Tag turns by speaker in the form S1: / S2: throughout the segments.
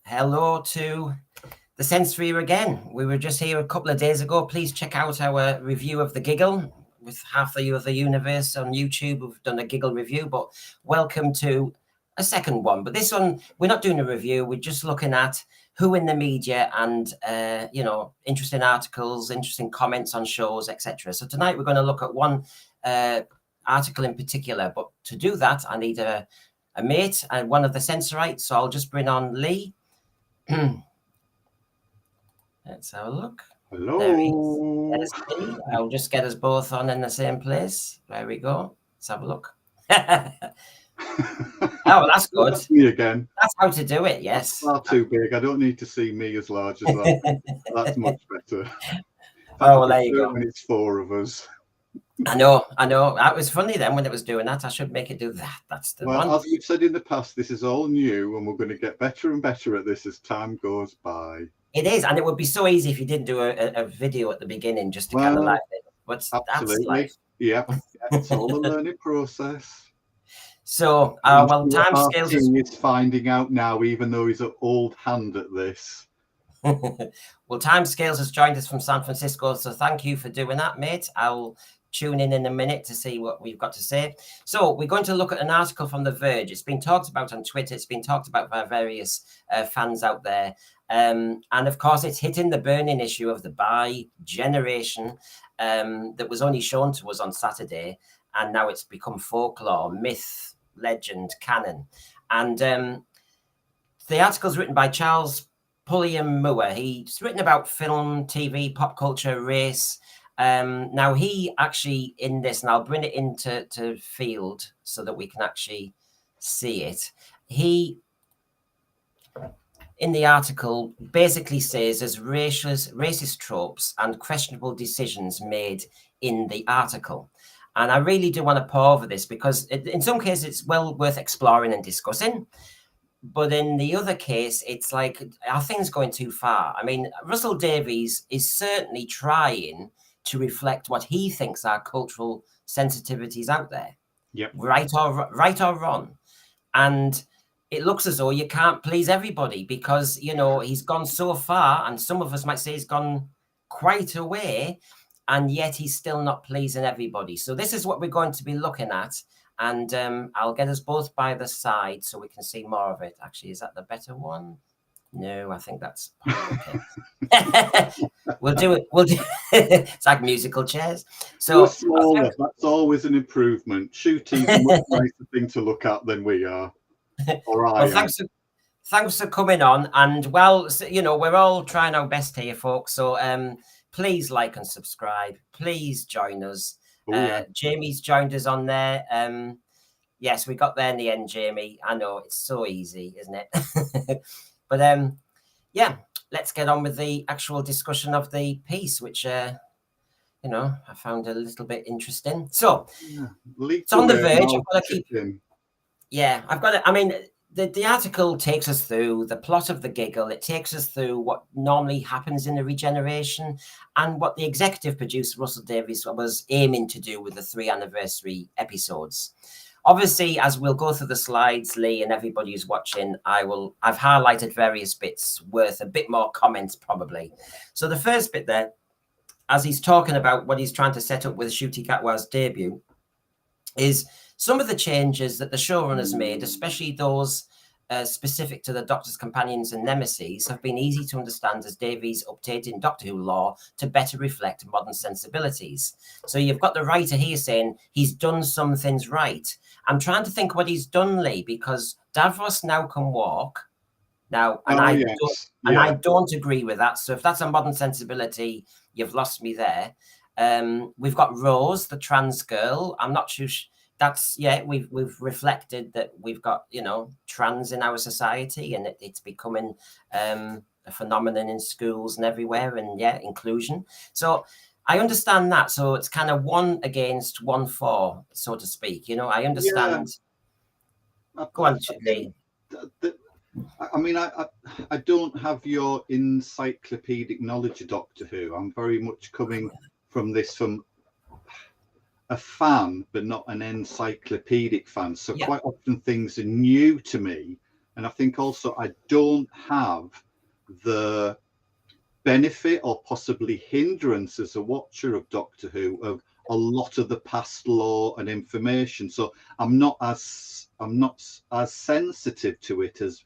S1: Hello to the Sensory again. We were just here a couple of days ago. Please check out our review of The Giggle with half the other universe on YouTube. We've done a Giggle review, but welcome to a second one. But this one, we're not doing a review. We're just looking at who in the media and, you know, interesting articles, interesting comments on shows, etc. So tonight we're going to look at one article in particular. But to do that, I need a mate and one of the Sensorites. So I'll just bring on Lee. Let's have a look.
S2: Hello.
S1: There he is. There's Lee. I'll just get us both on in the same place. There we go. Let's have a look. Oh, that's good.
S2: That's me again.
S1: That's how to do it. Yes.
S2: That's far too big. I don't need to see me as large as that. That's much better.
S1: Oh, well, there you go.
S2: When it's four of us.
S1: I know. That was funny then when it was doing that. I should make it do that. That's the one.
S2: Well, as we've said in the past, this is all new and we're going to get better and better at this as time goes by.
S1: It is. And it would be so easy if you didn't do a video at the beginning just to kind of like it. But
S2: absolutely.
S1: That's life.
S2: Yep. It's all a learning process.
S1: So, well, time scales
S2: is finding out now, even though he's an old hand at this.
S1: Well, Timescales has joined us from San Francisco, so thank you for doing that, mate. I'll tune in a minute to see what we've got to say. So we're going to look at an article from The Verge. It's been talked about on Twitter. It's been talked about by various fans out there. And of course, it's hitting the burning issue of the bi-generation that was only shown to us on Saturday. And now it's become folklore, myth, legend, canon. And the article's written by Charles Pulliam Moore. He's written about film, TV, pop culture, race. Now he actually in this, and I'll bring it into field so that we can actually see it. He, in the article, basically says there's racist tropes and questionable decisions made in the article. And I really do want to pore over this because in some cases it's well worth exploring and discussing. But in the other case, it's like, are things going too far? I mean, Russell Davies is certainly trying to reflect what he thinks are cultural sensitivities out there.
S2: Yep.
S1: Right or wrong. And it looks as though you can't please everybody because, you know, he's gone so far, and some of us might say he's gone quite a way, and yet he's still not pleasing everybody. So this is what we're going to be looking at. And I'll get us both by the side so we can see more of it. Actually, is that the better one? No, I think that's okay. We'll do it. It's like musical chairs. So
S2: smaller, that's always an improvement. Shooty's a much nicer thing to look at than we are.
S1: Well, thanks for coming on. And well, you know, we're all trying our best here, folks. So please like and subscribe. Please join us. Jamie's joined us on there. Yes, we got there in the end, Jamie. I know it's so easy, isn't it? But yeah, let's get on with the actual discussion of the piece, which you know, I found a little bit interesting. So it's on The Verge. I've got it. I mean, the article takes us through the plot of The Giggle. It takes us through what normally happens in the regeneration and what the executive producer, Russell Davies, was aiming to do with the 3 anniversary episodes. Obviously, as we'll go through the slides, Lee and everybody who's watching, I've highlighted various bits worth a bit more comments probably. So the first bit there, as he's talking about what he's trying to set up with Ncuti Gatwa's debut, is some of the changes that the showrunners made, especially those specific to the Doctor's companions and nemesis, have been easy to understand as Davies updating Doctor Who lore to better reflect modern sensibilities. So you've got the writer here saying he's done some things right. I'm trying to think what he's done, Lee, because Davros now can walk, Now, and I don't agree with that. So if that's a modern sensibility, you've lost me there. We've got Rose, the trans girl. I'm not sure. That's we've reflected that we've got, you know, trans in our society, and it's becoming a phenomenon in schools and everywhere, and inclusion. So I understand that. So it's kind of 1 against 1 for, so to speak. You know, I understand. Go on, Lee.
S2: I mean, I don't have your encyclopedic knowledge of Doctor Who. I'm very much coming from this from a fan, but not an encyclopedic fan. So quite often things are new to me. And I think also I don't have the benefit or possibly hindrance as a watcher of Doctor Who of a lot of the past lore and information. So I'm not as sensitive to it as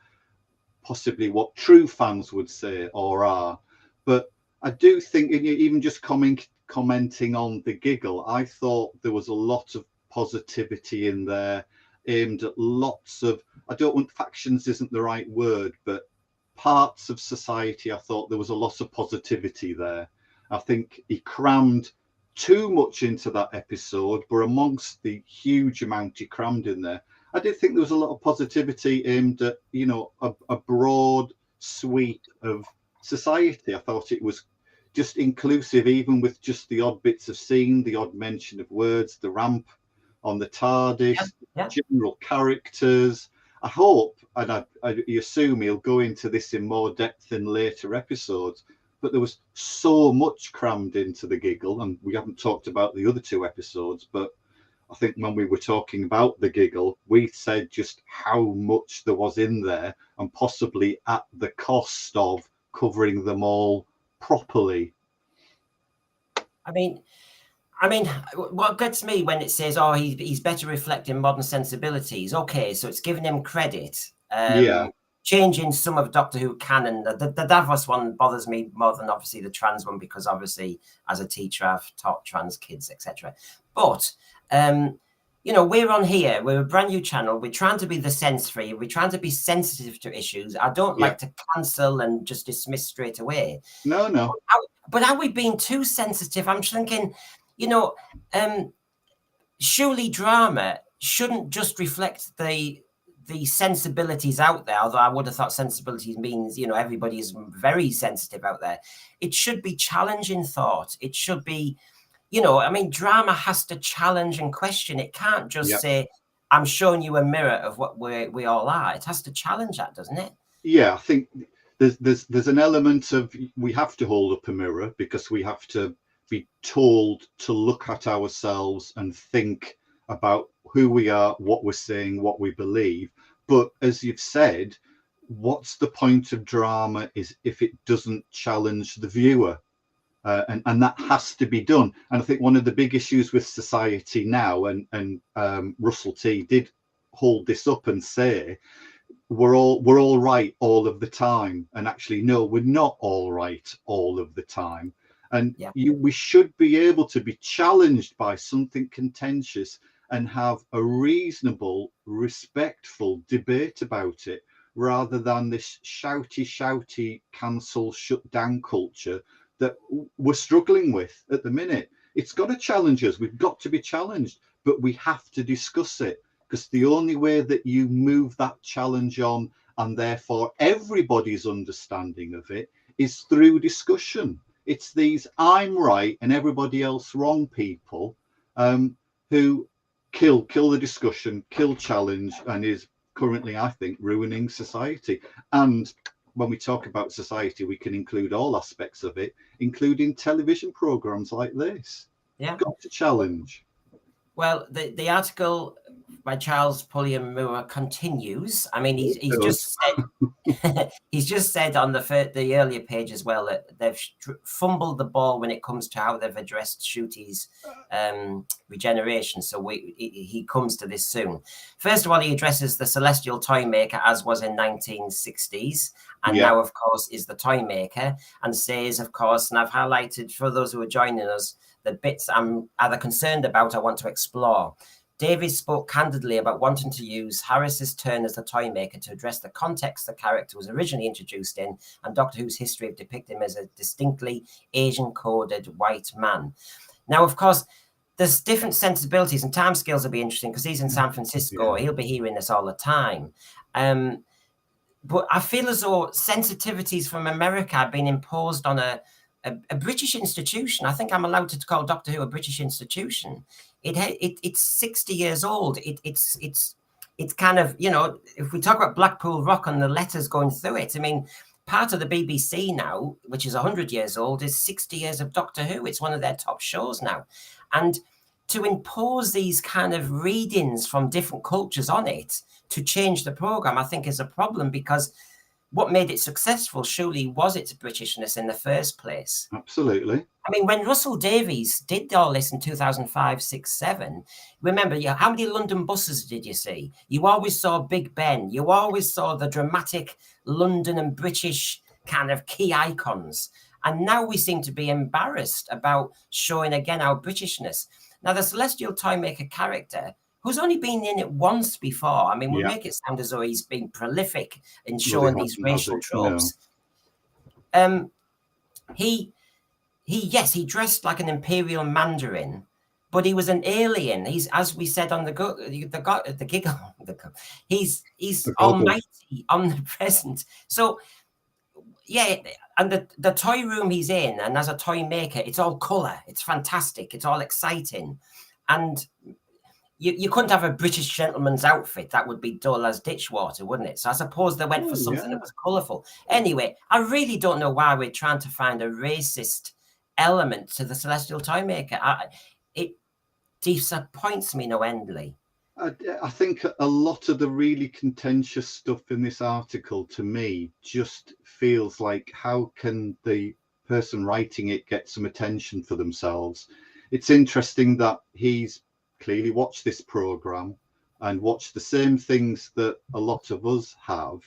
S2: possibly what true fans would say or are. But I do think, even just commenting on the giggle, I thought there was a lot of positivity in there, aimed at lots of, I don't want, factions isn't the right word, but parts of society. I thought there was a lot of positivity there. I think he crammed too much into that episode, but amongst the huge amount he crammed in there, I did think there was a lot of positivity aimed at, you know, a broad sweep of society. I thought it was just inclusive, even with just the odd bits of scene, the odd mention of words, the ramp on the TARDIS, general characters. I hope, and I assume he'll go into this in more depth in later episodes, but there was so much crammed into the giggle, and we haven't talked about the other 2 episodes, but I think when we were talking about the giggle, we said just how much there was in there, and possibly at the cost of covering them all properly.
S1: I mean, what gets me when it says, "Oh, he's better reflecting modern sensibilities." Okay, so it's giving him credit. Changing some of Doctor Who canon. The Davos one bothers me more than obviously the trans one, because obviously as a teacher I've taught trans kids, etc. But you know, we're on here. We're a brand new channel. We're trying to be the sense-free. We're trying to be sensitive to issues. I don't like to cancel and just dismiss straight away.
S2: No.
S1: But are we being too sensitive? I'm thinking, you know, surely drama shouldn't just reflect the sensibilities out there, although I would have thought sensibilities means, you know, everybody is very sensitive out there. It should be challenging thought. It should be, you know, I mean, drama has to challenge and question. It can't just say, I'm showing you a mirror of what we all are. It has to challenge that, doesn't it?
S2: Yeah, I think there's an element of, we have to hold up a mirror, because we have to be told to look at ourselves and think about who we are, what we're saying, what we believe. But as you've said, what's the point of drama is if it doesn't challenge the viewer? And that has to be done. And I think one of the big issues with society now, and Russell T did hold this up and say, we're all right all of the time. And actually, no, we're not all right all of the time. And we should be able to be challenged by something contentious and have a reasonable, respectful debate about it, rather than this shouty, cancel, shut down culture that we're struggling with at the minute. It's got to challenge us. We've got to be challenged, but we have to discuss it, because the only way that you move that challenge on, and therefore everybody's understanding of it, is through discussion. It's these I'm right and everybody else wrong people who kill the discussion, kill challenge, and is currently, I think, ruining society. And when we talk about society, we can include all aspects of it, including television programs like this. Got to challenge.
S1: Well, the article by Charles Pulliam Moore continues. I mean, he's just said on the earlier page as well that they've fumbled the ball when it comes to how they've addressed Ncuti's regeneration. So he comes to this soon. First of all, he addresses the celestial toy maker, as was in 1960s, and now, of course, is the toy maker, and says, of course, and I've highlighted for those who are joining us, the bits I'm either concerned about, I want to explore. Davies spoke candidly about wanting to use Harris's turn as the toy maker to address the context the character was originally introduced in, and Doctor Who's history of depicting him as a distinctly Asian-coded white man. Now, of course, there's different sensibilities, and timescales will be interesting because he's in San Francisco. He'll be hearing this all the time. But I feel as though sensitivities from America have been imposed on a British institution. I think I'm allowed to call Doctor Who a British institution. It's 60 years old. It's kind of, you know, if we talk about Blackpool Rock and the letters going through it, I mean, part of the BBC now, which is 100 years old, is 60 years of Doctor Who. It's one of their top shows now. And to impose these kind of readings from different cultures on it to change the program, I think is a problem, because what made it successful surely was its Britishness in the first place.
S2: Absolutely.
S1: I mean, when Russell Davies did all this in 2005, 6, 7, remember, how many London buses did you see? You always saw Big Ben. You always saw the dramatic London and British kind of key icons. And now we seem to be embarrassed about showing again our Britishness. Now, the Celestial Toymaker character, who's only been in it once before. I mean, we make it sound as though he's been prolific in showing these racial tropes. No. He dressed like an Imperial Mandarin, but he was an alien. He's, as we said on the giggle, he's almighty, omnipresent. So, yeah, and the toy room he's in, and as a toy maker, it's all colour. It's fantastic. It's all exciting. And you couldn't have a British gentleman's outfit. That would be dull as ditch water, wouldn't it? So I suppose they went for something that was colourful. Anyway, I really don't know why we're trying to find a racist element to the Celestial Toymaker. It disappoints me no endly.
S2: I think a lot of the really contentious stuff in this article, to me, just feels like, how can the person writing it get some attention for themselves? It's interesting that he's clearly watched this program and watched the same things that a lot of us have,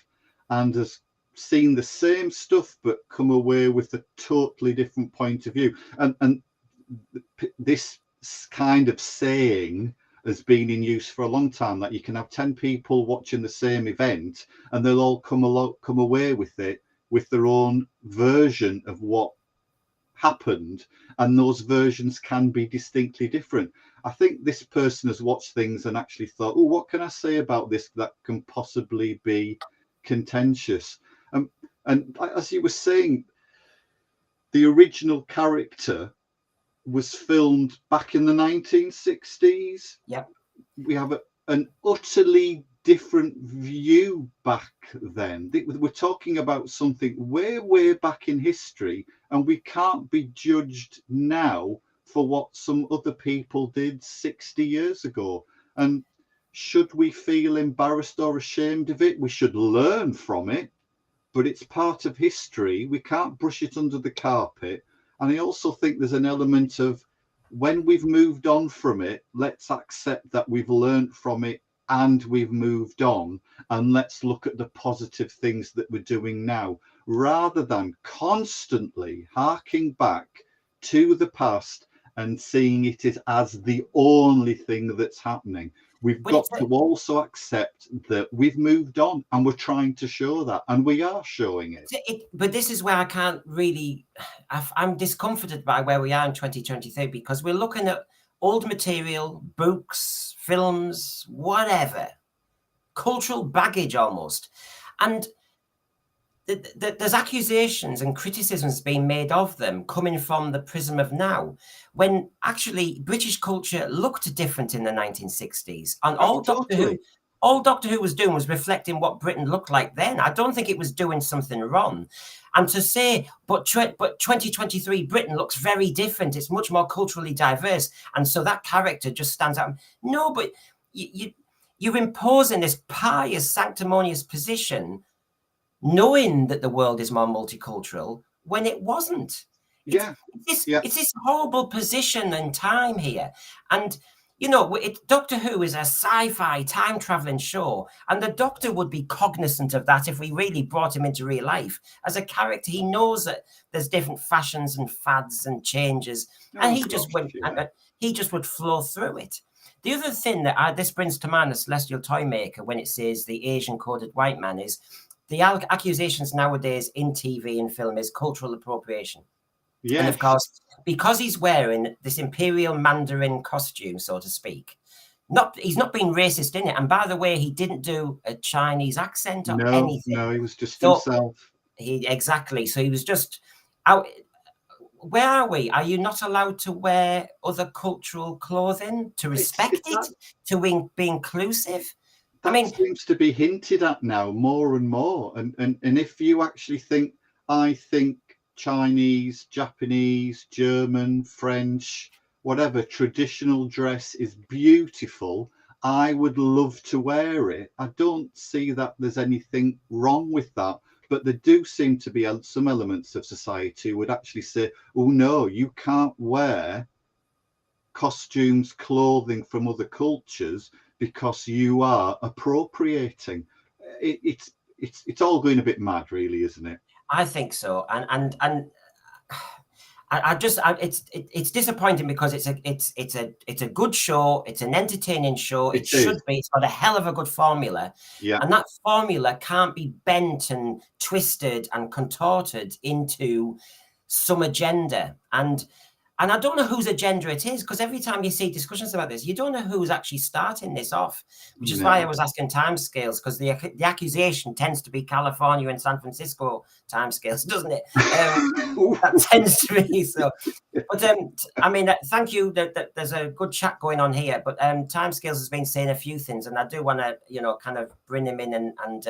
S2: and has seen the same stuff but come away with a totally different point of view. And this kind of saying has been in use for a long time, that you can have 10 people watching the same event and they'll all come away with it with their own version of what happened, and those versions can be distinctly different. I think this person has watched things and actually thought, oh, what can I say about this that can possibly be contentious? And as you were saying, the original character was filmed back in the 1960s.
S1: Yep.
S2: We have an utterly different view back then. We're talking about something way back in history, and we can't be judged now for what some other people did 60 years ago. And should we feel embarrassed or ashamed of it? We should learn from it, but it's part of history. We can't brush it under the carpet. And I also think there's an element of, when we've moved on from it, let's accept that we've learned from it and we've moved on, and let's look at the positive things that we're doing now, rather than constantly harking back to the past and seeing it as the only thing that's happening. We've got to also accept that we've moved on, and we're trying to show that, and we are showing it.
S1: But this is where I can't really, I'm discomforted by where we are in 2023, because we're looking at old material, books, films, whatever, cultural baggage almost. And there's accusations and criticisms being made of them coming from the prism of now, when actually British culture looked different in the 1960s. And all Doctor Who was doing was reflecting what Britain looked like then. I don't think it was doing something wrong. And to say, but 2023 Britain looks very different. It's much more culturally diverse. And so that character just stands out. No, but you're imposing this pious, sanctimonious position, knowing that the world is more multicultural, when it wasn't. It's this horrible position and time here. And, you know, Doctor Who is a sci-fi time-traveling show, and the Doctor would be cognizant of that if we really brought him into real life. As a character, he knows that there's different fashions and fads and changes, and he just would flow through it. The other thing that this brings to mind, the Celestial Toy Maker, when it says the Asian coded white man, is the accusations nowadays in TV and film is cultural appropriation. Yes. And of course, because he's wearing this Imperial Mandarin costume, so to speak, he's not being racist in it. And by the way, he didn't do a Chinese accent or anything.
S2: No, he was just himself.
S1: Exactly. So he was just out. Where are we? Are you not allowed to wear other cultural clothing, to respect it, to be inclusive?
S2: That seems to be hinted at now more and more. And if you actually think, I think Chinese, Japanese, German, French, whatever traditional dress is beautiful, I would love to wear it. I don't see that there's anything wrong with that. But there do seem to be some elements of society who would actually say, oh, no, you can't wear costumes, clothing from other cultures because you are appropriating. It's all going a bit mad, really, isn't it?
S1: I think so. And it's disappointing because it's a good show. It's an entertaining show. It should be. It's got a hell of a good formula.
S2: Yeah.
S1: And that formula can't be bent and twisted and contorted into some agenda. And I don't know whose agenda it is, because every time you see discussions about this, you don't know who's actually starting this off, which is why I was asking timescales, because the accusation tends to be California and San Francisco timescales, doesn't it? That tends to be so. But I mean, thank you. There's a good chat going on here, but timescales has been saying a few things, and I do want to, kind of bring him in and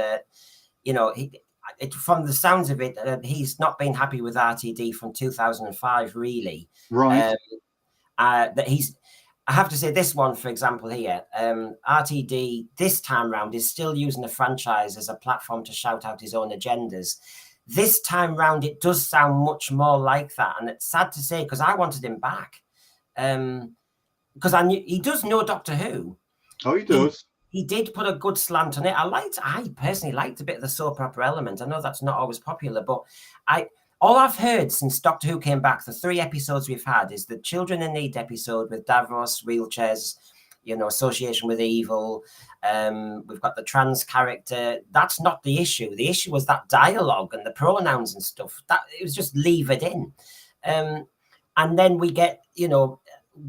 S1: from the sounds of it, he's not been happy with RTD from 2005, really.
S2: Right.
S1: I have to say this one, for example, here, RTD this time round is still using the franchise as a platform to shout out his own agendas. This time round, it does sound much more like that. And it's sad to say, because I wanted him back. Because I knew he does know Doctor Who.
S2: Oh, he does.
S1: He did put a good slant on it. I personally liked a bit of the soap opera element. I know that's not always popular, but all I've heard since Doctor Who came back, the 3 episodes we've had, is the Children in Need episode with Davros, wheelchairs, association with evil. We've got the trans character. That's not the issue. The issue was that dialogue and the pronouns and stuff. That it was just leave it in. And then we get,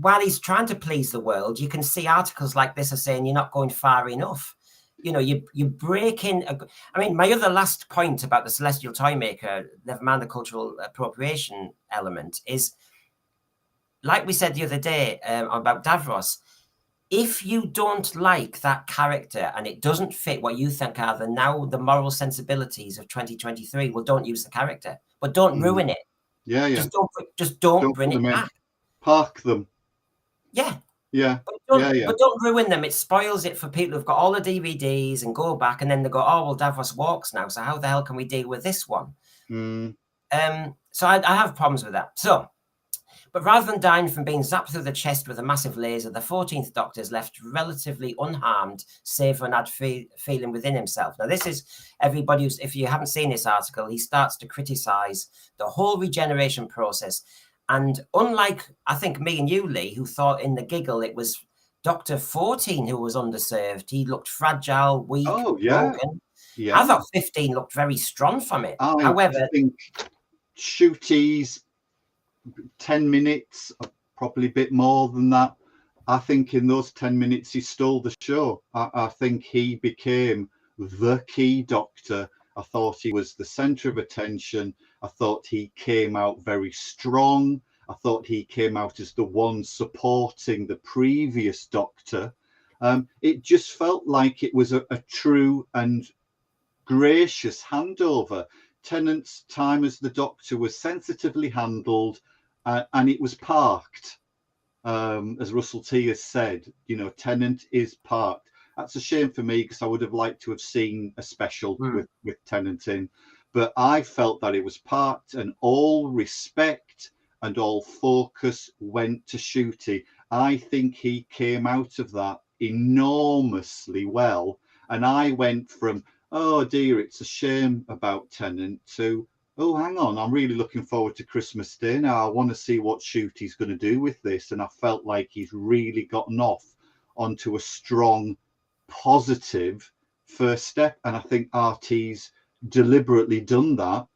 S1: while he's trying to please the world, you can see articles like this are saying you're not going far enough. You break in. I mean, my other last point about the Celestial Toy Maker, never mind the cultural appropriation element, is, like we said the other day about Davros, if you don't like that character and it doesn't fit what you think are the moral sensibilities of 2023, well, don't use the character, but don't ruin it.
S2: Yeah.
S1: Just don't bring it back.
S2: Park them.
S1: Yeah.
S2: Yeah.
S1: But don't ruin them. It spoils it for people who've got all the DVDs and go back and then they go, oh, well, Davros walks now. So how the hell can we deal with this one? So I have problems with that. So, but rather than dying from being zapped through the chest with a massive laser, the 14th Doctor is left relatively unharmed, save for an odd feeling within himself. Now, this is everybody who's, if you haven't seen this article, he starts to criticize the whole regeneration process. And unlike, I think, me and you, Lee, who thought in the giggle it was Dr. 14 who was underserved. He looked fragile, weak, broken. Yeah. I thought 15 looked very strong from it. However,
S2: I think Shooty's 10 minutes, probably a bit more than that. I think in those 10 minutes he stole the show. I think he became the key Doctor. I thought he was the center of attention. I thought he came out very strong. I thought he came out as the one supporting the previous Doctor. It just felt like it was a true and gracious handover. Tennant's time as the Doctor was sensitively handled, and it was parked. As Russell T has said, Tennant is parked. That's a shame for me, because I would have liked to have seen a special with Tennant in. But I felt that it was parked, and all respect and all focus went to Shooty. I think he came out of that enormously well. And I went from, oh dear, it's a shame about Tennant, to, oh, hang on, I'm really looking forward to Christmas Day now. I want to see what Shooty's going to do with this. And I felt like he's really gotten off onto a strong, positive first step. And I think RT's deliberately done that,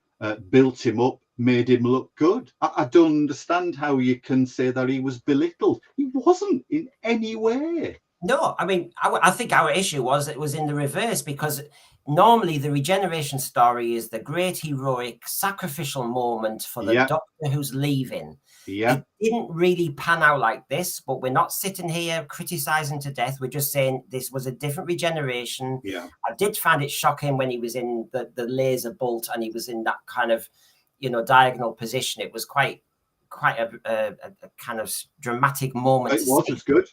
S2: built him up, made him look good. I don't understand how you can say that he was belittled. He wasn't in any way.
S1: No, I mean, I think our issue was it was in the reverse, because normally the regeneration story is the great heroic sacrificial moment for the doctor who's leaving. It didn't really pan out like this, but we're not sitting here criticizing to death. We're just saying this was a different regeneration. I did find it shocking when he was in the laser bolt and he was in that kind of, you know, diagonal position. It was quite a kind of dramatic moment.
S2: It was, it's good.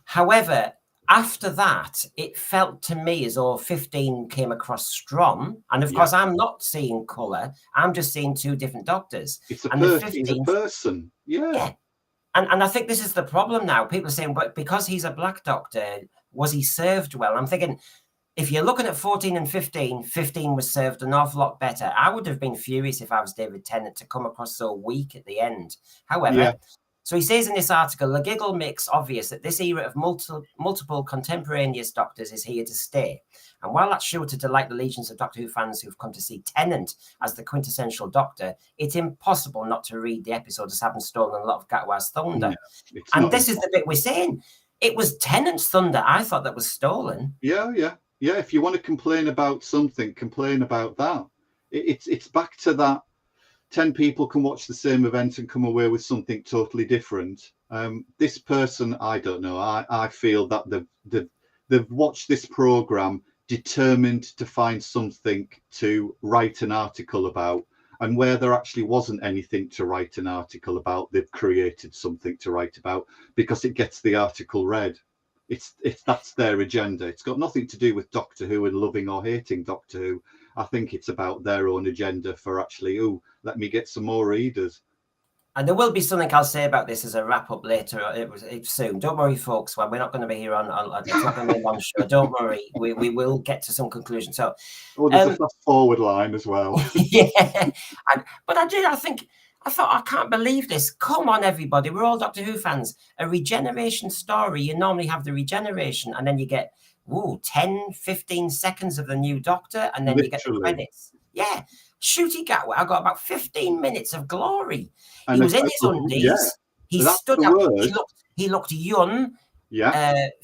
S1: However, after that, it felt to me as though 15 came across strong. And of course, I'm not seeing colour. I'm just seeing two different doctors.
S2: It's a person. He's a person. Yeah.
S1: And I think this is the problem now. People are saying, but because he's a black doctor, was he served well? I'm thinking, if you're looking at 14 and 15, 15 was served an awful lot better. I would have been furious if I was David Tennant to come across so weak at the end. However, so he says in this article, the giggle makes obvious that this era of multiple contemporaneous doctors is here to stay. And while that's sure to delight the legions of Doctor Who fans who've come to see Tennant as the quintessential doctor, it's impossible not to read the episode as having stolen a lot of Gatwa's thunder. And this is the bit we're saying. It was Tennant's thunder, I thought, that was stolen.
S2: Yeah. If you want to complain about something, complain about that. It's back to that. 10 people can watch the same event and come away with something totally different. This person, I don't know. I feel that they've watched this program determined to find something to write an article about, and where there actually wasn't anything to write an article about, they've created something to write about because it gets the article read. That's their agenda. It's got nothing to do with Doctor Who and loving or hating Doctor Who. I think it's about their own agenda for actually, let me get some more readers.
S1: And there will be something I'll say about this as a wrap up later. It's soon. Don't worry, folks. Well, we're not going to be here on it's not going to be a long show. Don't worry. We will get to some conclusion. So,
S2: there's a fast forward line as well.
S1: But I thought, I can't believe this. Come on, everybody. We're all Doctor Who fans. A regeneration story. You normally have the regeneration, and then you get 10, 15 seconds of the new Doctor, and then you get the credits. Yeah. Shooty Gatwa, I got about 15 minutes of glory. He was in his undies. He stood up. He looked young,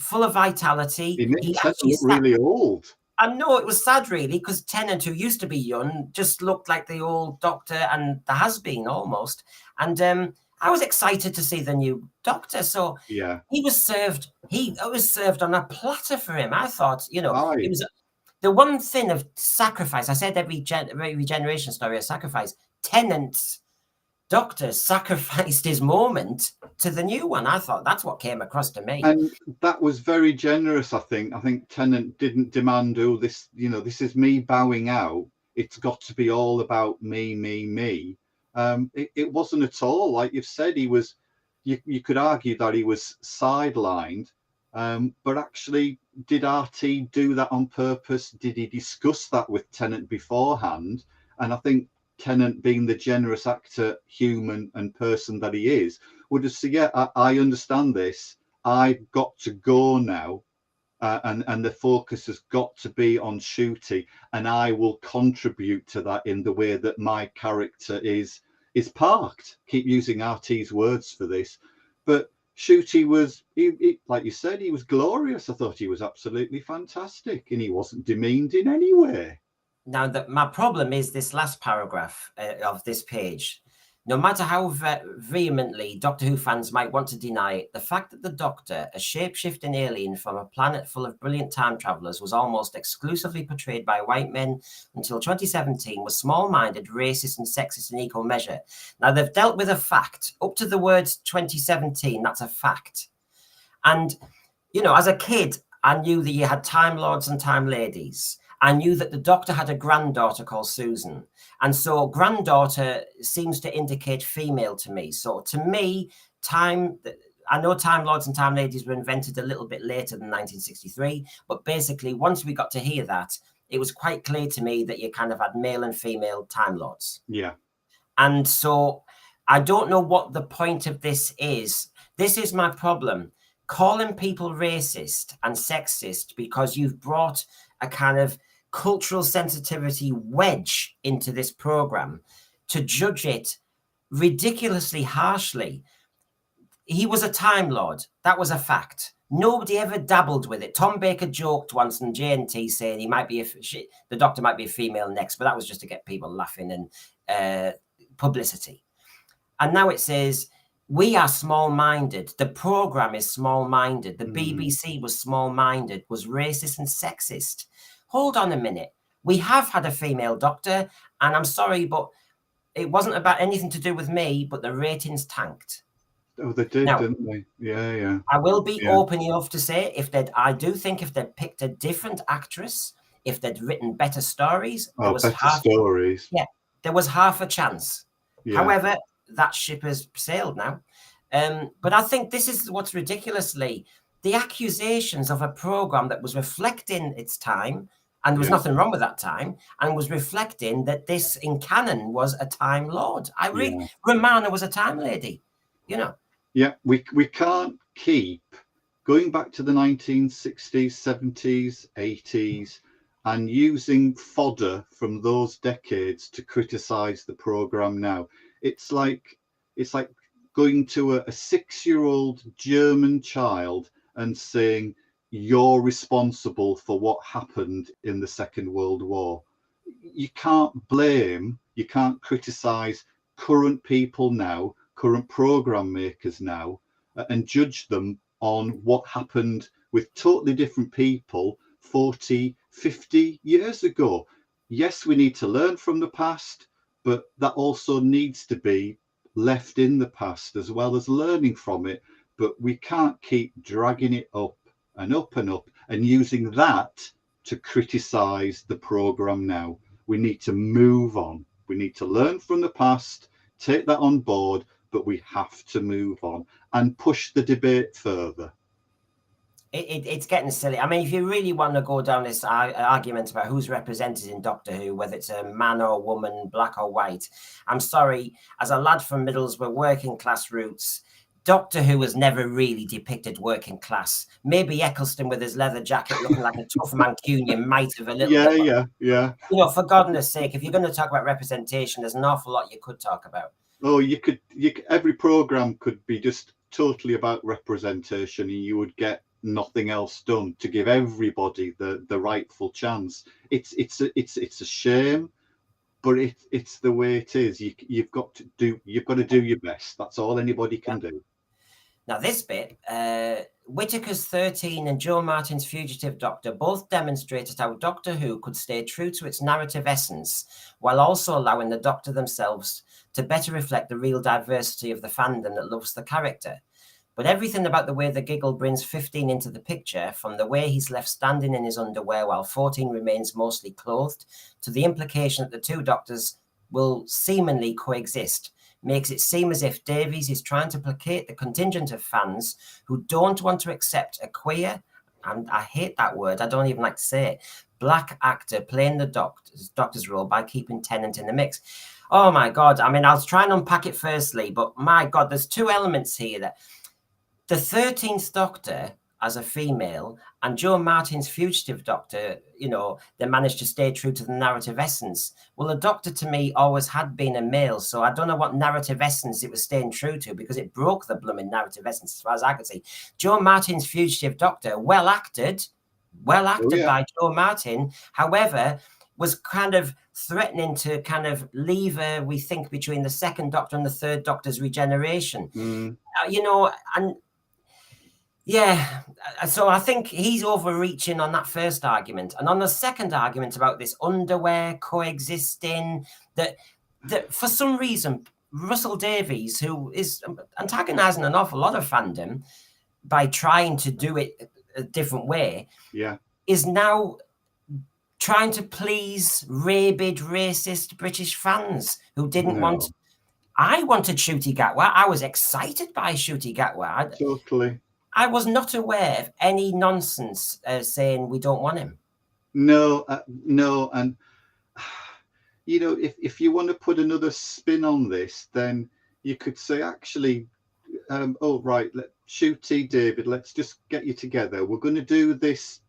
S1: full of vitality.
S2: He actually looked really old.
S1: I know it was sad, really, because Tennant, who used to be young, just looked like the old Doctor and the has-been almost. And I was excited to see the new Doctor. So he was served. It was served on a platter for him. I thought, it was the one thing of sacrifice. I said every regeneration story, a sacrifice. Tennant's Doctor sacrificed his moment to the new one. I thought that's what came across to me.
S2: And that was very generous, I think. I think Tennant didn't demand, this is me bowing out. It's got to be all about me, me, me. It wasn't at all. Like you've said, he was, you could argue that he was sidelined. But actually, did RT do that on purpose? Did he discuss that with Tennant beforehand? And I think Tennant, being the generous actor, human and person that he is, would have said, I understand this. I've got to go now. And the focus has got to be on Shooty, and I will contribute to that in the way that my character is parked. Keep using RT's words for this. But Shooty was, like you said, he was glorious. I thought he was absolutely fantastic, and he wasn't demeaned in any way.
S1: Now, my problem is this last paragraph of this page. No matter how vehemently Doctor Who fans might want to deny it, the fact that the Doctor, a shape-shifting alien from a planet full of brilliant time travelers, was almost exclusively portrayed by white men until 2017 was small-minded, racist and sexist in equal measure. Now, they've dealt with a fact. Up to the words 2017, that's a fact. And, as a kid, I knew that you had Time Lords and Time Ladies. I knew that the Doctor had a granddaughter called Susan. And so granddaughter seems to indicate female to me. So to me, I know Time Lords and Time Ladies were invented a little bit later than 1963. But basically, once we got to hear that, it was quite clear to me that you kind of had male and female Time Lords.
S2: Yeah.
S1: And so I don't know what the point of this is. This is my problem. calling people racist and sexist because you've brought a kind of cultural sensitivity wedge into this program to judge it ridiculously harshly. He was a Time Lord. That was a fact. Nobody ever dabbled with it. Tom Baker joked once in JNT saying he might be the Doctor might be a female next, but that was just to get people laughing and publicity. And now it says we are small-minded. The program is small-minded. The BBC was small-minded, was racist and sexist. Hold on a minute. We have had a female Doctor, and I'm sorry, but it wasn't about anything to do with me, but the ratings tanked.
S2: Oh, they did, now, didn't they? Yeah.
S1: I will be open enough to say I do think if they'd picked a different actress, if they'd written better stories, there was half a chance. Yeah. However, that ship has sailed now. But I think this is what's ridiculously the accusations of a program that was reflecting its time, and there was nothing wrong with that time, and was reflecting that this in canon was a Time Lord. Romana was a Time Lady, you know.
S2: Yeah, we can't keep going back to the 1960s, 70s, 80s, and using fodder from those decades to criticize the program now. It's like going to a 6-year-old German child and saying you're responsible for what happened in the Second World War. You can't criticize current people now, current program makers now, and judge them on what happened with totally different people 40, 50 years ago. Yes, we need to learn from the past, but that also needs to be left in the past as well as learning from it. But we can't keep dragging it up and up and up and using that to criticize the program now. We need to move on. We need to learn from the past, take that on board, but we have to move on and push the debate further.
S1: It's getting silly. I mean, if you really want to go down this argument about who's represented in Doctor Who, whether it's a man or a woman, black or white, I'm sorry, as a lad from Middlesbrough, working class roots, Doctor Who has never really depicted working class. Maybe Eccleston with his leather jacket looking like a tough Mancunian might have a little bit.
S2: Yeah.
S1: You know, for goodness sake, if you're going to talk about representation, there's an awful lot you could talk about.
S2: Oh, you could every program could be just totally about representation, and you would get nothing else done to give everybody the rightful chance. It's a shame, but it's the way it is. You've got to do your best. That's all anybody can do.
S1: Now this bit, Whittaker's 13 and Joe Martin's Fugitive Doctor both demonstrated how Doctor Who could stay true to its narrative essence while also allowing the Doctor themselves to better reflect the real diversity of the fandom that loves the character. But everything about the way the giggle brings 15 into the picture, from the way he's left standing in his underwear while 14 remains mostly clothed, to the implication that the two Doctors will seemingly coexist, makes it seem as if Davies is trying to placate the contingent of fans who don't want to accept a queer, and I hate that word, I don't even like to say it, black actor playing the Doctor's role by keeping Tennant in the mix. Oh my God, I mean, I'll try and unpack it firstly, but my God, there's two elements here. That the 13th Doctor as a female and Joe Martin's Fugitive Doctor, you know, they managed to stay true to the narrative essence. Well, the Doctor to me always had been a male, so I don't know what narrative essence it was staying true to, because it broke the blooming narrative essence as far as I could see. Joe Martin's Fugitive Doctor, well acted by Joe Martin, however, was kind of threatening to kind of lever, we think, between the second Doctor and the third Doctor's regeneration. You know, and yeah, so I think he's overreaching on that first argument. And on the second argument about this underwear coexisting, that for some reason, Russell Davies, who is antagonizing an awful lot of fandom by trying to do it a different way, is now trying to please rabid, racist British fans who didn't want... I wanted Ncuti Gatwa. I was excited by Ncuti Gatwa.
S2: Totally.
S1: I was not aware of any nonsense saying we don't want him.
S2: No, and you know, if you want to put another spin on this, then you could say, actually, Shooty, David, let's just get you together. We're going to do this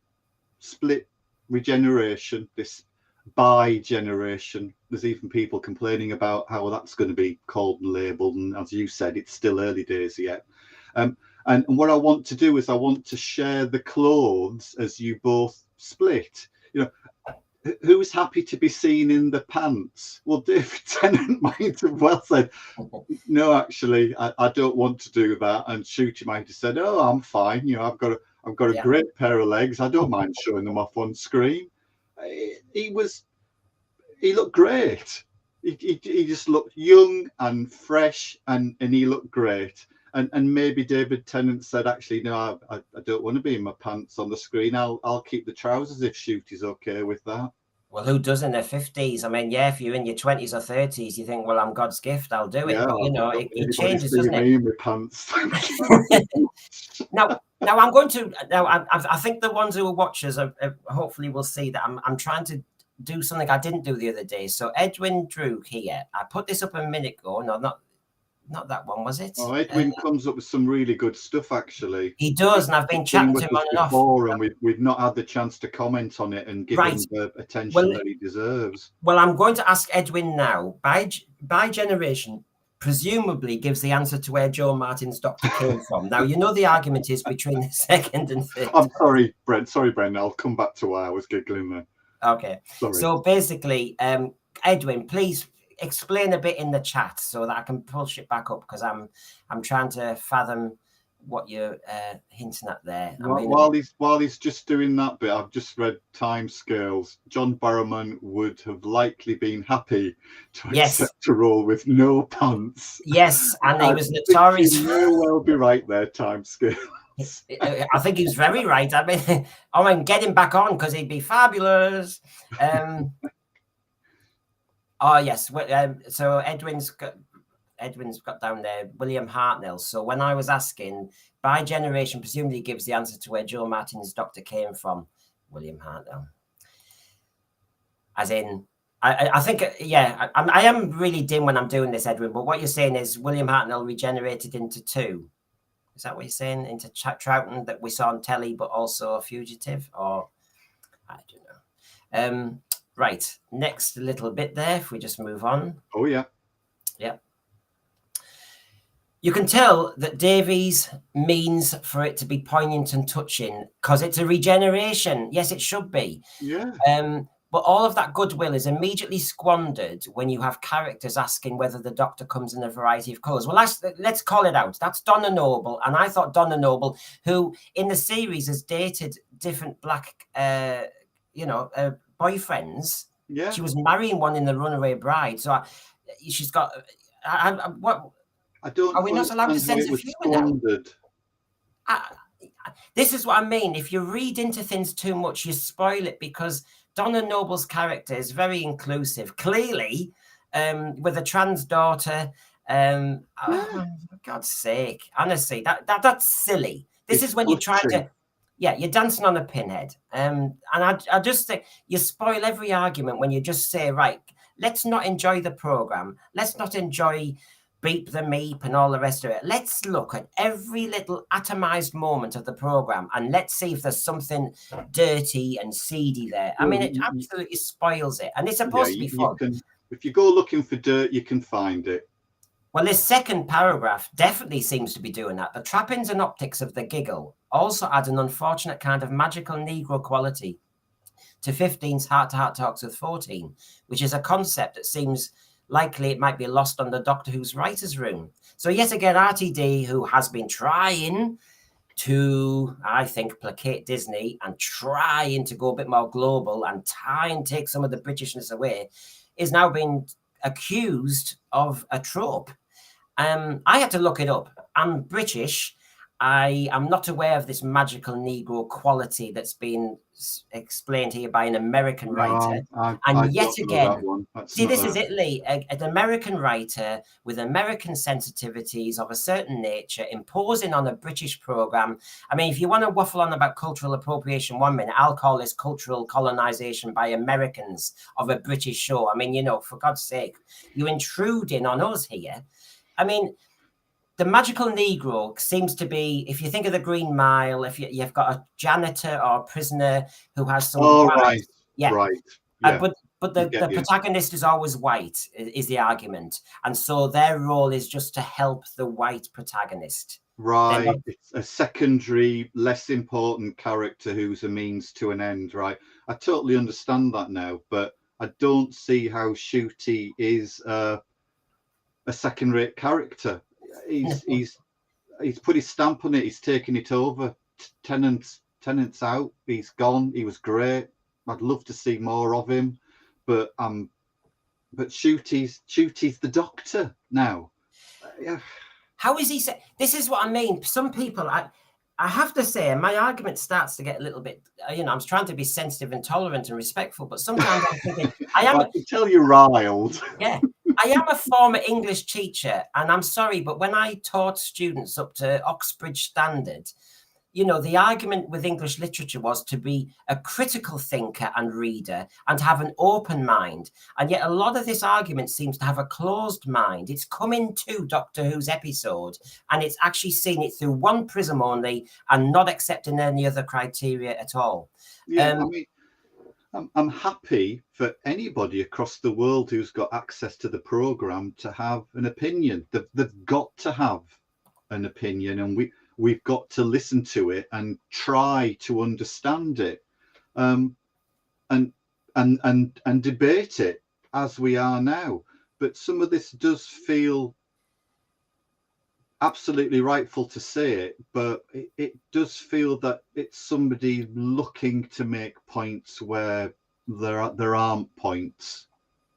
S2: split regeneration, this bi-generation. There's even people complaining about how that's going to be called and labelled, and as you said, it's still early days yet. And what I want to do is I want to share the clothes as you both split. You know, who's happy to be seen in the pants? Well, David Tennant might have well said, no, actually, I don't want to do that. And Shooty might have said, oh, I'm fine. You know, I've got a great pair of legs. I don't mind showing them off on screen. He looked great. He just looked young and fresh, and he looked great. And maybe David Tennant said, actually, no, I don't want to be in my pants on the screen. I'll keep the trousers if Shooty's okay with that.
S1: Well, who does in their 50s? I mean, yeah, if you're in your 20s or 30s, you think, well, I'm God's gift, I'll do it.
S2: Yeah,
S1: but, you know, it changes, doesn't it?
S2: In my pants.
S1: Now I'm going to, I think the ones who are watchers hopefully will see that I'm trying to do something I didn't do the other day. So Edwin Drew here, I put this up a minute ago. No, not that one, was it?
S2: Oh, Edwin comes up with some really good stuff, actually.
S1: He does, and I've been chatting to him on and off.
S2: And we've not had the chance to comment on it and give him the attention that he deserves.
S1: Well, I'm going to ask Edwin now. Bi-generation presumably gives the answer to where Joe Martin's doctor came from. Now, you know the argument is between the second and third.
S2: I'm sorry, Brent. Sorry, Brent. I'll come back to why I was giggling there.
S1: Okay. Sorry. So basically, Edwin, please explain a bit in the chat so that I can push it back up, because I'm trying to fathom what you're hinting at there.
S2: While he's just doing that bit, I've just read timescales. John Barrowman would have likely been happy to accept a role with no pants.
S1: Yes, and he was notorious.
S2: You may well be right there, timescale.
S1: I think he was very right. I mean, get him back on, because he'd be fabulous. Oh yes, so Edwin's got down there William Hartnell. So when I was asking, bi-generation presumably gives the answer to where Joe Martin's doctor came from, William Hartnell. As in, I think, yeah, I am really dim when I'm doing this, Edwin, but what you're saying is William Hartnell regenerated into two. Is that what you're saying? Into Troughton that we saw on telly, but also a fugitive? Or, I don't know. Right, next little bit there, if we just move on.
S2: Oh, yeah.
S1: Yeah. You can tell that Davies means for it to be poignant and touching, because it's a regeneration. Yes, it should be.
S2: Yeah.
S1: But all of that goodwill is immediately squandered when you have characters asking whether the doctor comes in a variety of colours. Well, let's call it out. That's Donna Noble. And I thought Donna Noble, who in the series has dated different black, boyfriends.
S2: Yeah.
S1: She was marrying one in The Runaway Bride. So she's got... what...
S2: I don't.
S1: Are we not allowed to censor humor now? This is what I mean. If you read into things too much, you spoil it, because Donna Noble's character is very inclusive. Clearly, with a trans daughter. Oh, for God's sake! Honestly, that's silly. This is when you're trying to. Yeah, you're dancing on a pinhead. And I just think you spoil every argument when you just say, right, let's not enjoy the program. Let's not enjoy Beep the Meep and all the rest of it. Let's look at every little atomized moment of the program and let's see if there's something dirty and seedy there. I mean, it absolutely spoils it. And it's supposed to be fun.
S2: If you go looking for dirt, you can find it.
S1: Well, this second paragraph definitely seems to be doing that. The trappings and optics of the giggle also add an unfortunate kind of magical Negro quality to 15's heart-to-heart talks with 14, which is a concept that seems likely it might be lost on the Doctor Who's writer's room. So yet again, RTD, who has been trying to, I think, placate Disney and trying to go a bit more global and try and take some of the Britishness away, is now being accused of a trope. I had to look it up. I'm British. I am not aware of this magical Negro quality that's been explained here by an American writer. And yet again, see, this is Italy, an American writer with American sensitivities of a certain nature imposing on a British program. I mean, if you want to waffle on about cultural appropriation 1 minute, I'll call this cultural colonization by Americans of a British show. I mean, you know, for God's sake, you're intruding on us here. I mean, the magical Negro seems to be, if you think of the Green Mile, if you've got a janitor or a prisoner who has some
S2: right,
S1: yeah,
S2: right, yeah.
S1: But the protagonist is always white, is the argument, and so their role is just to help the white protagonist.
S2: Right, it's a secondary, less important character who's a means to an end, right? I totally understand that now, but I don't see how Shooty is a second-rate character. He's put his stamp on it. He's taken it over. Tennant's out. He's gone. He was great. I'd love to see more of him, but Shooty's the Doctor now. Yeah.
S1: How is he? This is what I mean. Some people, I have to say, my argument starts to get a little bit, I'm trying to be sensitive and tolerant and respectful, but sometimes I'm thinking, I
S2: can tell you're riled.
S1: Yeah, I am a former English teacher, and I'm sorry, but when I taught students up to Oxbridge standard, the argument with English literature was to be a critical thinker and reader and have an open mind. And yet a lot of this argument seems to have a closed mind. It's come into Doctor Who's episode, and it's actually seen it through one prism only and not accepting any other criteria at all.
S2: Yeah, I'm happy for anybody across the world who's got access to the program to have an opinion. They've got to have an opinion, and we've got to listen to it and try to understand it, and debate it as we are now. But some of this does feel absolutely rightful to say it, but it does feel that it's somebody looking to make points where there aren't points.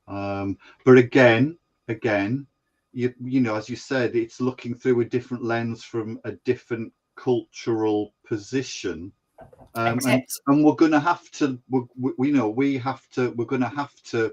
S2: But again, as you said, it's looking through a different lens from a different cultural position, and we're going to have to, we're going to have to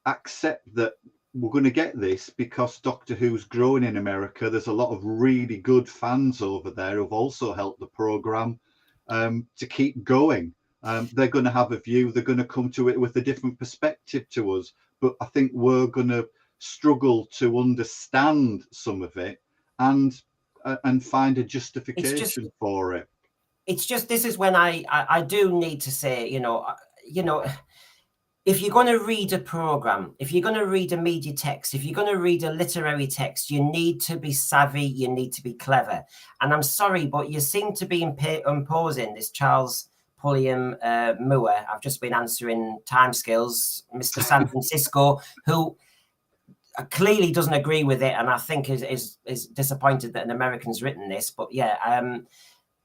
S2: accept that we're going to get this, because Doctor Who's growing in America. There's a lot of really good fans over there who've also helped the program to keep going. They're going to have a view. They're going to come to it with a different perspective to us. But I think we're going to struggle to understand some of it and find a justification for it.
S1: It's just, this is when I do need to say, if you're going to read a program, if you're going to read a media text, if you're going to read a literary text, you need to be savvy, you need to be clever. And I'm sorry, but you seem to be imposing this Charles Pulliam Moore. I've just been answering timescales, Mr. San Francisco, who clearly doesn't agree with it, and I think is disappointed that an American's written this. But yeah,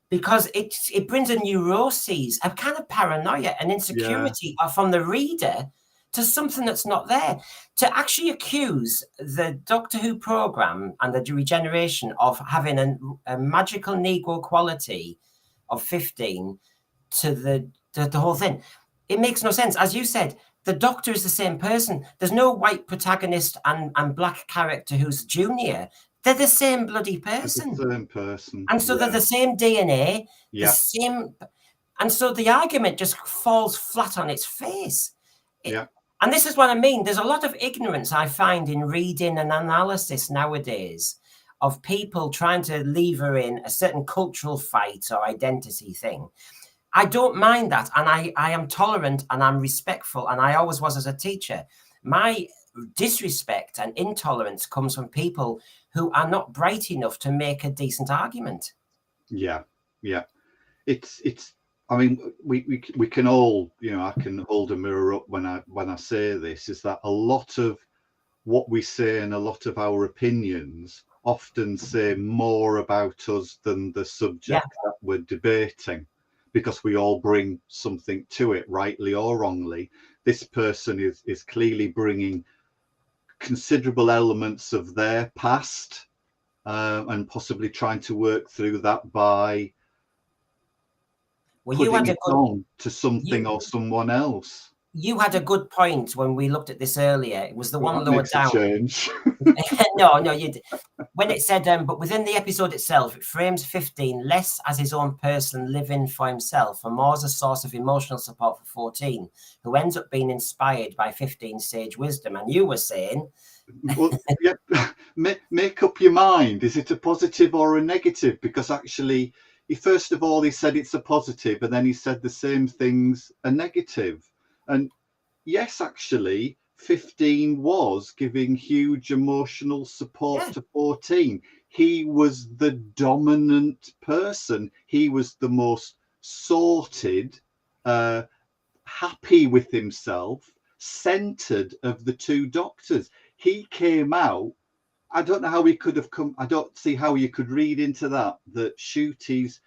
S1: because it brings a neuroses, a kind of paranoia and insecurity from the reader to something that's not there. To actually accuse the Doctor Who program and the regeneration of having a magical Negro quality of 15 to the whole thing, it makes no sense. As you said, the Doctor is the same person. There's no white protagonist and black character who's junior. They're the same bloody person.
S2: The same person.
S1: And so they're the same DNA, the same. And so the argument just falls flat on its face. And this is what I mean. There's a lot of ignorance I find in reading and analysis nowadays of people trying to lever in a certain cultural fight or identity thing. I don't mind that. And I am tolerant and I'm respectful. And I always was as a teacher. My disrespect and intolerance comes from people who are not bright enough to make a decent argument.
S2: Yeah. It's. I mean, we can all, I can hold a mirror up when I say this, is that a lot of what we say and a lot of our opinions often say more about us than the subject that we're debating, because we all bring something to it, rightly or wrongly. This person is clearly bringing considerable elements of their past and possibly trying to work through that by putting it on to something or someone else.
S1: you had a good point when we looked at this earlier. It was the one lower down.
S2: Change.
S1: no, you. When it said, but within the episode itself, it frames 15 less as his own person living for himself and more as a source of emotional support for 14, who ends up being inspired by 15's sage wisdom. And you were saying,
S2: well, yeah, make up your mind. Is it a positive or a negative? Because actually, first of all, he said it's a positive, and then he said the same things a negative. And yes, actually, 15 was giving huge emotional support to 14. He was the dominant person. He was the most sorted, happy with himself, centered of the two doctors. He came out. I don't know how he could have come. I don't see how you could read into that Nshute's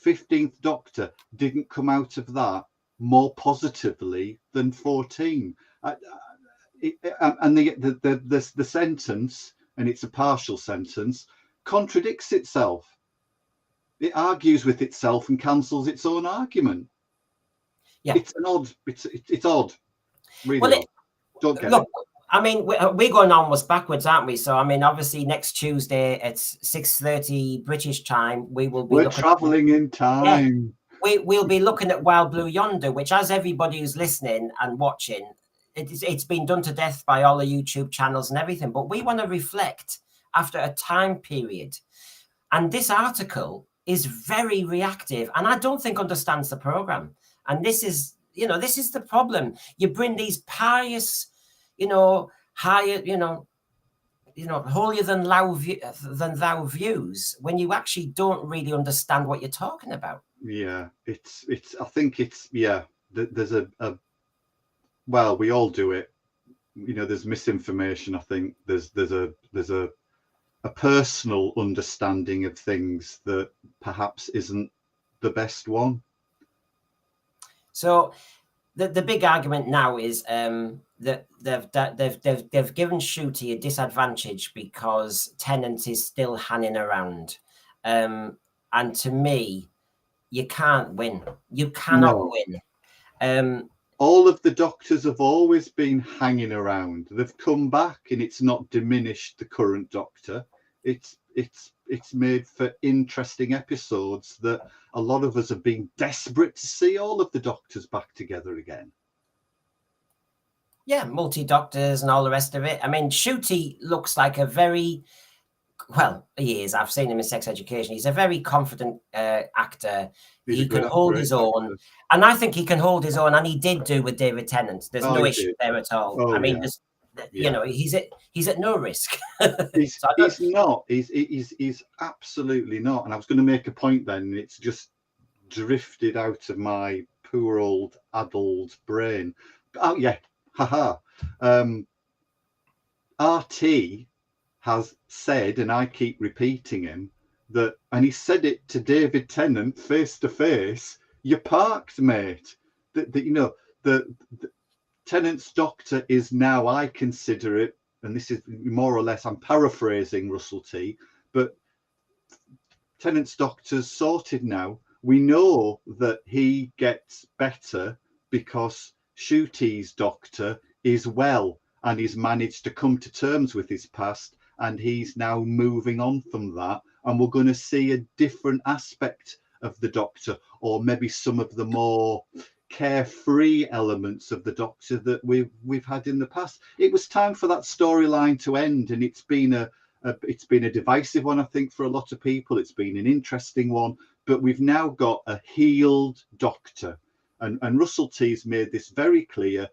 S2: 15th Doctor didn't come out of that more positively than 14. And the sentence, and it's a partial sentence, contradicts itself. It argues with itself and cancels its own argument. Yeah, it's an odd. It's odd. Really odd. Don't get it.
S1: I mean, we're going almost backwards, aren't we? So, I mean, obviously, next Tuesday at 6:30 British time, we're
S2: traveling in time.
S1: Yeah, we'll be looking at Wild Blue Yonder, which, as everybody who's listening and watching, it's been done to death by all the YouTube channels and everything. But we want to reflect after a time period. And this article is very reactive, and I don't think understands the program. And this is the problem. You bring these pious, higher, holier than thou views when you actually don't really understand what you're talking about.
S2: Yeah, I think there's well, we all do it. There's misinformation. I think there's a personal understanding of things that perhaps isn't the best one.
S1: So the big argument now is that they've given Ncuti a disadvantage because Tennant is still hanging around, and to me, you can't win. You cannot win.
S2: All of the doctors have always been hanging around. They've come back, and it's not diminished the current Doctor. It's made for interesting episodes that a lot of us have been desperate to see all of the Doctors back together again.
S1: Yeah, multi-doctors and all the rest of it. I mean, Ncuti looks like a very, well, he is. I've seen him in Sex Education. He's a very confident actor. He can hold his own. And I think he can hold his own. And he did do with David Tennant. There's no issue there at all. I mean, he's at no risk.
S2: He's not. He's absolutely not. And I was going to make a point then, and it's just drifted out of my poor old addled brain. Oh, yeah. Haha. RT has said, and I keep repeating him, and he said it to David Tennant face to face, you're parked, mate. The Tennant's Doctor is now, I consider it, and this is more or less, I'm paraphrasing Russell T, but Tennant's Doctor's sorted now. We know that he gets better because Ncuti's Doctor is well, and he's managed to come to terms with his past, and he's now moving on from that, and we're going to see a different aspect of the Doctor, or maybe some of the more carefree elements of the Doctor that we've had in the past. It was time for that storyline to end, and it's been a divisive one, I think, for a lot of people. It's been an interesting one, but we've now got a healed Doctor, and Russell T's made this very clear.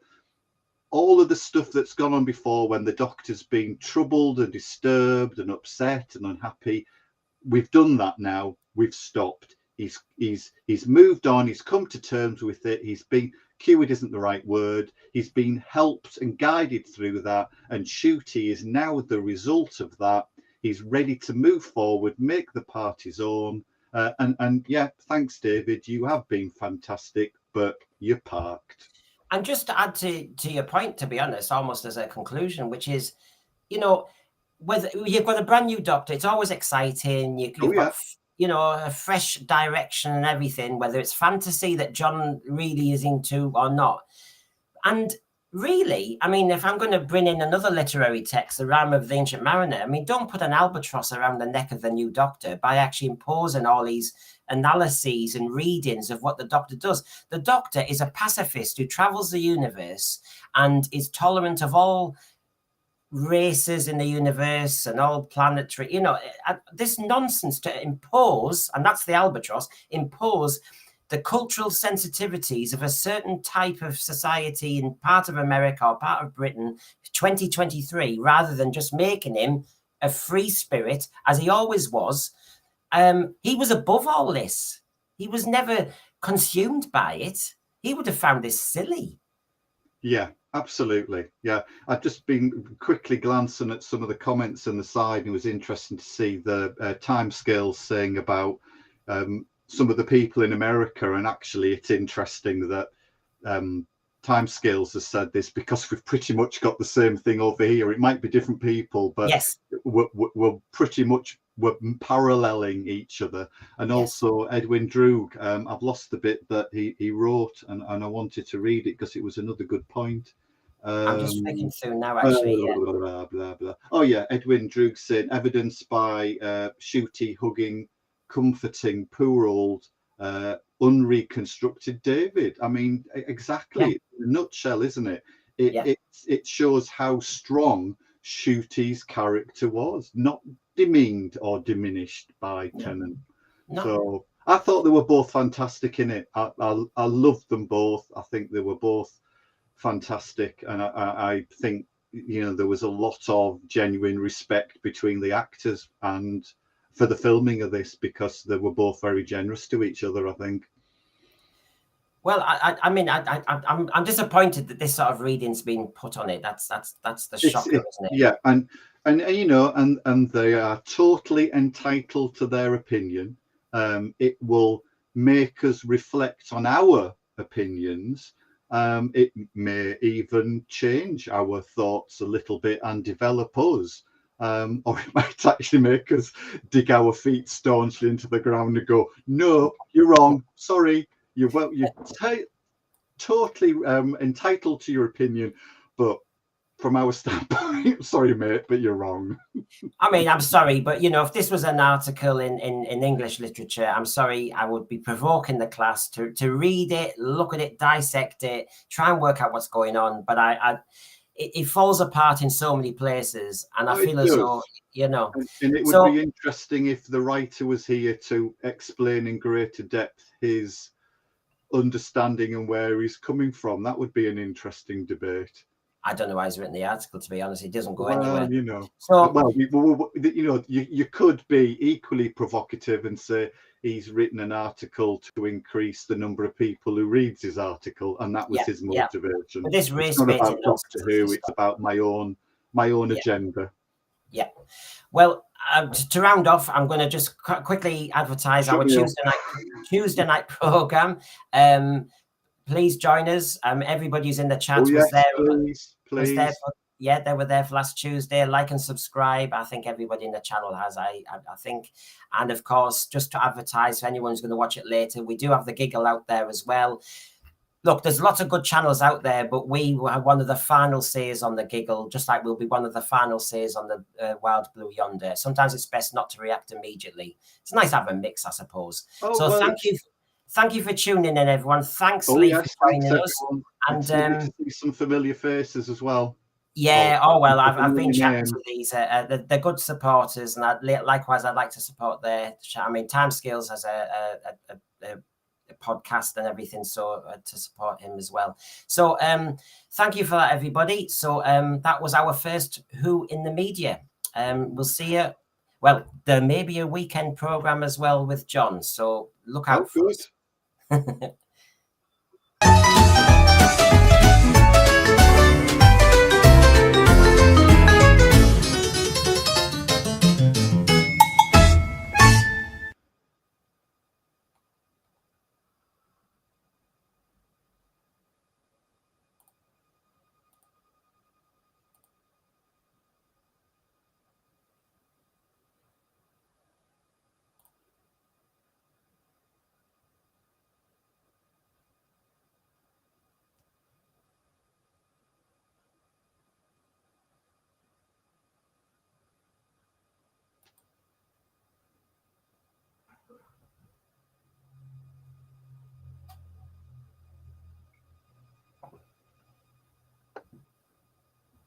S2: All of the stuff that's gone on before, when the Doctor's been troubled and disturbed and upset and unhappy, we've done that now. We've stopped. He's moved on. He's come to terms with it. He's been cured, isn't the right word. He's been helped and guided through that. And Ncuti is now the result of that. He's ready to move forward, make the part his own. And yeah, thanks, David. You have been fantastic, but you're parked.
S1: And just to add to your point, to be honest, almost as a conclusion, which is, whether you've got a brand new Doctor, it's always exciting. You've got, a fresh direction and everything, whether it's fantasy that John really is into or not. And really, I mean, if I'm going to bring in another literary text, The Rime of the Ancient Mariner, I mean, don't put an albatross around the neck of the new Doctor by actually imposing all these analyses and readings of what the Doctor does. The Doctor is a pacifist who travels the universe and is tolerant of all races in the universe and all planetary, you know, this nonsense to impose, and that's the albatross, impose the cultural sensitivities of a certain type of society in part of America or part of Britain, 2023, rather than just making him a free spirit as he always was. He was above all this. He was never consumed by it. He would have found this silly.
S2: Yeah, absolutely. Yeah, I've just been quickly glancing at some of the comments on the side, and it was interesting to see the timescales saying about some of the people in America. And actually, it's interesting that timescales has said this because we've pretty much got the same thing over here. It might be different people, but
S1: yes,
S2: we're pretty much paralleling each other. And also Edwin Droog, I've lost the bit that he wrote, and I wanted to read it because it was another good point.
S1: I'm just flicking through now, actually.
S2: Blah, blah, blah. Oh yeah, Edwin Droog said, evidenced by Shooty hugging, comforting poor old unreconstructed David. I mean, exactly, in a nutshell, isn't it? It shows how strong Shooty's character was, not demeaned or diminished by Tennant. No. So I thought they were both fantastic in it. I loved them both. I think they were both fantastic, and I think, you know, there was a lot of genuine respect between the actors and for the filming of this, because they were both very generous to each other, I think.
S1: Well, I mean, I'm disappointed that this sort of reading's been put on it. That's the shocker, isn't it?
S2: Yeah, and you know, and they are totally entitled to their opinion. It will make us reflect on our opinions. It may even change our thoughts a little bit and develop us. Or it might actually make us dig our feet staunchly into the ground and go, no, you're wrong. Sorry, you're totally entitled to your opinion, but from our standpoint, sorry, mate, but you're wrong.
S1: I mean, I'm sorry, but, you know, if this was an article in English literature, I'm sorry, I would be provoking the class to read it, look at it, dissect it, try and work out what's going on. But it falls apart in so many places, and I feel as though, you know.
S2: And it would be interesting if the writer was here to explain in greater depth his understanding and where he's coming from. That would be an interesting debate.
S1: I don't know why he's written the article, to be honest. It doesn't go anywhere.
S2: You know,
S1: so,
S2: you know, you could be equally provocative and say he's written an article to increase the number of people who reads his article, and that was his motivation.
S1: But this race
S2: it's not about Doctor Who; it's about my own agenda.
S1: Yeah. Well, to round off, I'm going to just quickly advertise our Tuesday night program. Please join us. Everybody who's in the chat was there.
S2: Please.
S1: They were there for last Tuesday. Like and subscribe. I think everybody in the channel has. I think, and of course, just to advertise for anyone who's going to watch it later, we do have the Giggle out there as well. Look, there's lots of good channels out there, but we were one of the final says on the Giggle, just like we'll be one of the final says on the Wild Blue Yonder. Sometimes it's best not to react immediately. It's nice to have a mix, I suppose. Thank you for tuning in, everyone. Thanks, Lee, for joining us. And
S2: to see some familiar faces as well.
S1: Yeah. I've been chatting to these. They're good supporters, and likewise, I'd like to support their chat. I mean, Timescales has a podcast and everything, so to support him as well. So thank you for that, everybody. So that was our first Who in the Media. We'll see you. Well, there may be a weekend program as well with John, so look out for us.